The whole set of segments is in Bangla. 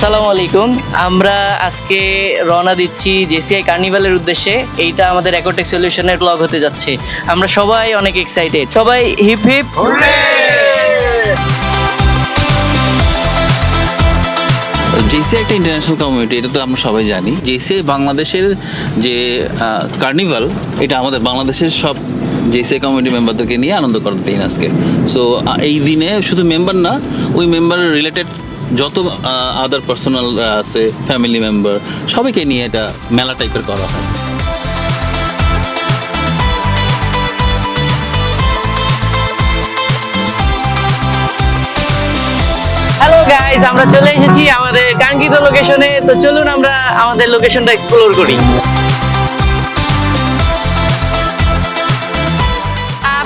আসসালামু আলাইকুম। আমরা আজকে রওনা দিচ্ছি জেসিআই কার্নিভালের উদ্দেশ্যে। এইটা আমাদের একোটেক সলিউশনের ব্লগ হতে যাচ্ছে। আমরা সবাই অনেক এক্সাইটেড, সবাই হিপ হিপ জেসিআই একটা ইন্টারন্যাশনাল কমিউনিটি, এটা তো আমরা সবাই জানি। জেসিআই বাংলাদেশের যে কার্নিভাল, এটা আমাদের বাংলাদেশের সব জেসিআই কমিউনিটি মেম্বারদেরকে নিয়ে আনন্দ করার দিন আজকে। সো এই দিনে শুধু মেম্বার না, ওই মেম্বারের রিলেটেড যত আদার পার্সোনাল আছে, ফ্যামিলি মেম্বার, সবাইকে নিয়ে এটা মেলা টাইপের করা হয়। হ্যালো গাইজ, আমরা চলে এসেছি আমাদের কাঙ্ক্ষিত লোকেশনে। তো চলুন আমরা আমাদের লোকেশনটা এক্সপ্লোর করি।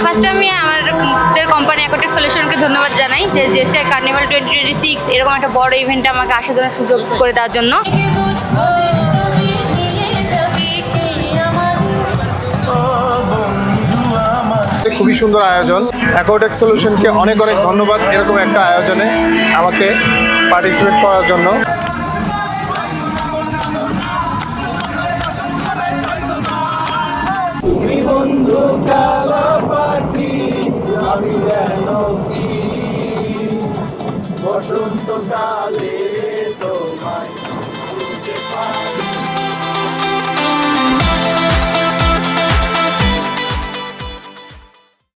ফার্স্টে আমি আমাদের কোম্পানি একোটেক সলিউশনকে ধন্যবাদ জানাই যে জেসিআই কার্নিভাল 2026 এরকম একটা বড় ইভেন্টে আমাকে আসার জন্য সুযোগ করে দেওয়ার জন্য। খুবই সুন্দর আয়োজন। একোটেক সলিউশনকে অনেক অনেক ধন্যবাদ এরকম একটা আয়োজনে আমাকে পার্টিসিপেট করার জন্য। বসন্তকালে তোমায়